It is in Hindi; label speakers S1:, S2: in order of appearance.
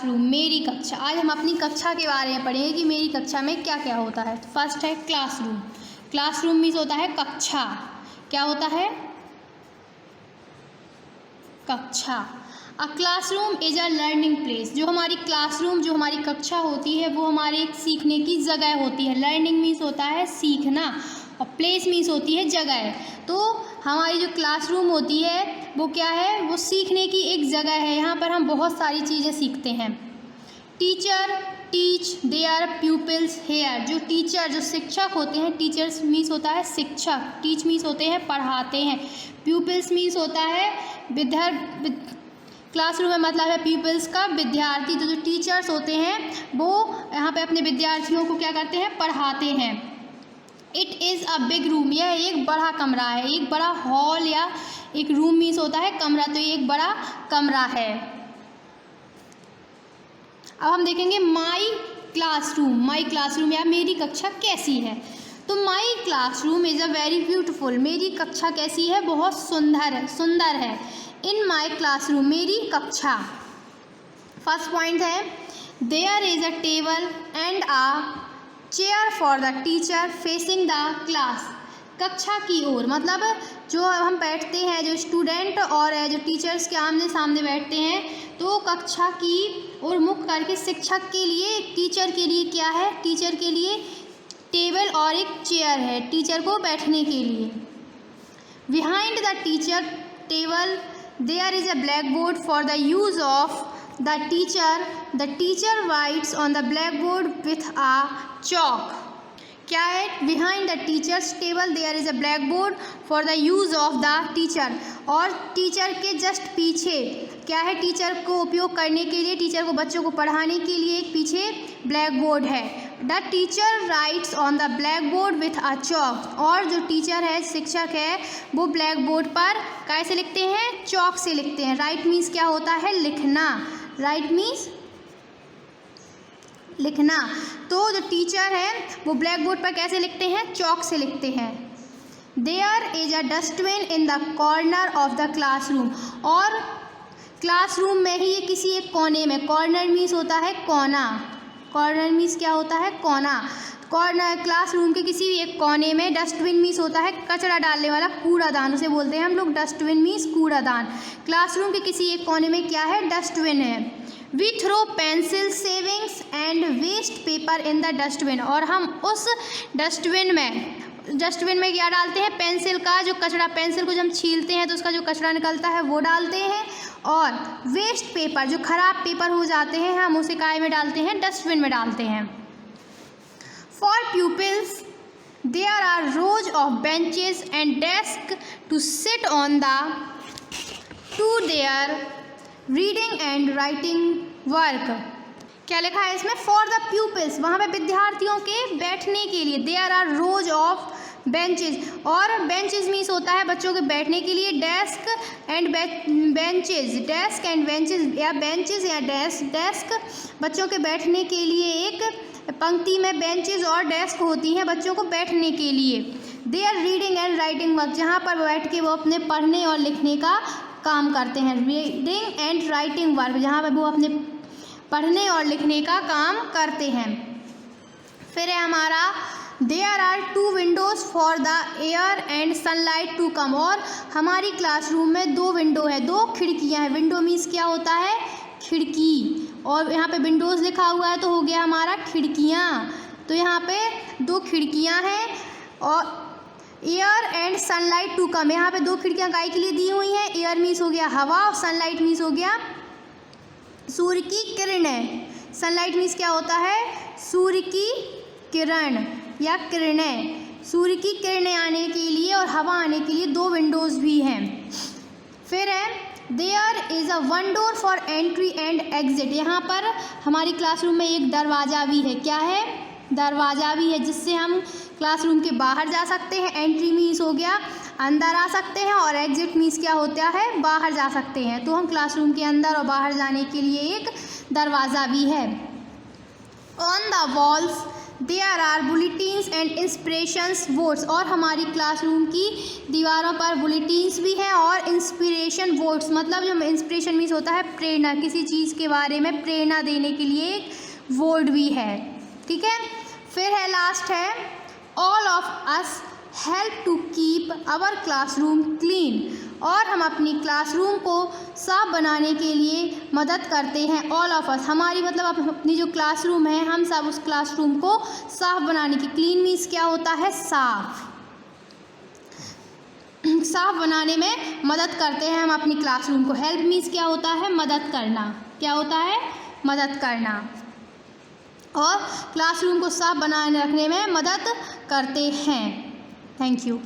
S1: क्लासरूम, मेरी कक्षा। आज हम अपनी कक्षा के बारे में पढ़ेंगे कि मेरी कक्षा में क्या क्या होता है। फर्स्ट है क्लासरूम। क्लासरूम मीन्स होता है कक्षा। क्या होता है? कक्षा। A classroom is a learning place. जो हमारी क्लासरूम, जो हमारी कक्षा होती है, वो हमारे एक सीखने की जगह होती है। लर्निंग मीन्स होता है सीखना और प्लेस मीन्स होती है जगह। तो हमारी जो क्लासरूम होती है वो क्या है? वो सीखने की एक जगह है। यहाँ पर हम बहुत सारी चीज़ें सीखते हैं। Teacher teach their pupils here. जो टीचर, जो शिक्षक होते हैं, टीचर्स मीन्स होता है शिक्षक, टीच मीन्स होते हैं पढ़ाते हैं, प्यूपिल्स मीन्स होता है विद्यार्थी। क्लासरूम में मतलब है प्यूपिल्स का विद्यार्थी। तो जो टीचर्स होते हैं वो यहाँ पे अपने विद्यार्थियों को क्या करते हैं? पढ़ाते हैं। It is a big room. यह एक बड़ा कमरा है, एक बड़ा हॉल या एक रूम मीन्स होता है कमरा। तो ये एक बड़ा कमरा है। अब हम देखेंगे माई क्लासरूम। माई क्लासरूम या मेरी कक्षा कैसी है। तो माई classroom is a very beautiful. मेरी कक्षा कैसी है? बहुत सुंदर है। इन माई क्लासरूम, मेरी कक्षा। फर्स्ट पॉइंट है there is a table and a chair for the teacher facing the class. कक्षा की ओर मतलब जो हम बैठते हैं, जो स्टूडेंट और जो टीचर्स के आमने सामने बैठते हैं, तो कक्षा की ओर मुख करके शिक्षक के लिए, टीचर के लिए क्या है? टीचर के लिए टेबल और एक चेयर है, टीचर को बैठने के लिए। Behind the teacher table there is a black board for the use of the teacher writes on the blackboard with a chalk. क्या है? behind the teacher's table there is a blackboard for the use of the teacher. और टीचर के जस्ट पीछे क्या है? टीचर को उपयोग करने के लिए, टीचर को बच्चों को पढ़ाने के लिए एक पीछे ब्लैक बोर्ड है। The teacher rights on the black board with a chalk. और जो टीचर है, शिक्षक है, वो ब्लैक बोर्ड पर कैसे लिखते हैं? चॉक से लिखते हैं। राइट मीन्स क्या होता है? लिखना। राइट मीन्स लिखना। तो जो टीचर है वो ब्लैक बोर्ड पर कैसे लिखते हैं? चॉक से लिखते हैं। There is a dustbin in the corner of the classroom. और क्लासरूम में ही ये किसी एक कोने में, कॉर्नर मीन्स होता है कोना। कॉर्नर मीन्स क्या होता है? कोना। कॉर्नर क्लासरूम के किसी भी एक कोने में, डस्टबिन मीन्स होता है कचरा डालने वाला, कूड़ादान उसे बोलते हैं हम लोग। डस्टबिन मीन्स कूड़ादान। क्लासरूम के किसी एक कोने में क्या है? डस्टबिन है। We throw pencil shavings and waste paper in the dustbin. और हम उस डस्टबिन में क्या डालते हैं? पेंसिल का जो कचरा, पेंसिल को जब हम छीलते हैं तो उसका जो कचरा निकलता है वो डालते हैं। और वेस्ट पेपर, जो खराब पेपर हो जाते हैं, हम उसे काय में डालते हैं? डस्टबिन में डालते हैं। For pupils, there are rows of benches and desks to sit on to their reading and writing work. क्या लिखा है इसमें? For the pupils, वहाँ पे विद्यार्थियों के बैठने के लिए। There are rows of benches, और benches मीन्स होता है बच्चों के बैठने के लिए। desk and benches, desk and benches या benches या desk बच्चों के बैठने के लिए एक पंक्ति में बेंचेस और डेस्क होती हैं बच्चों को बैठने के लिए। They are reading and writing work, जहाँ पर बैठ के वो अपने पढ़ने और लिखने का काम करते हैं। रीडिंग एंड राइटिंग वर्क, जहाँ पर वो अपने पढ़ने और लिखने का काम करते हैं। फिर है हमारा there are 2 windows for the air and sunlight to come. और हमारी क्लासरूम में 2 विंडो है, 2 खिड़कियाँ हैं। विंडो मीन्स क्या होता है? खिड़की। और यहाँ पे विंडोज़ लिखा हुआ है तो हो गया हमारा खिड़कियाँ। तो यहाँ पे 2 खिड़कियाँ हैं। और air and sunlight to come, यहाँ पे 2 खिड़कियाँ गाय के लिए दी हुई हैं। एयर मीन्स हो गया हवा और सनलाइट मीन्स हो गया सूर्य की किरणें। सनलाइट मीन्स क्या होता है? सूर्य की किरण या किरणें। सूर्य की किरणें आने के लिए और हवा आने के लिए 2 विंडोज़ भी हैं। फिर है there is a 1 door for entry and exit. यहाँ पर हमारी क्लासरूम में एक दरवाज़ा भी है। क्या है? दरवाज़ा भी है, जिससे हम क्लासरूम के बाहर जा सकते हैं। एंट्री मीन्स हो गया अंदर आ सकते हैं, और एग्जिट मीन्स क्या होता है? बाहर जा सकते हैं। तो हम क्लासरूम के अंदर और बाहर जाने के लिए एक दरवाज़ा भी है। On the walls there are bulletins and inspirations boards, और हमारी क्लासरूम की दीवारों पर बुलेटिन्स भी हैं और इंस्पिरेशन बोर्ड्स, मतलब जो इंस्पिरेशन मीन्स होता है प्रेरणा, किसी चीज़ के बारे में प्रेरणा देने के लिए एक बोर्ड भी है। ठीक है, फिर है लास्ट है all of us help to keep our classroom clean, और हम अपनी क्लासरूम को साफ बनाने के लिए मदद करते हैं। ऑल ऑफ अस, हमारी मतलब अपनी जो क्लासरूम है, हम सब उस क्लासरूम को साफ बनाने की, क्लीन मीन्स क्या होता है, साफ, साफ बनाने में मदद करते हैं हम अपनी क्लासरूम को। हेल्प मीन्स क्या होता है, मदद करना, क्या होता है, मदद करना, और क्लासरूम को साफ बनाए रखने में मदद करते हैं। Thank you.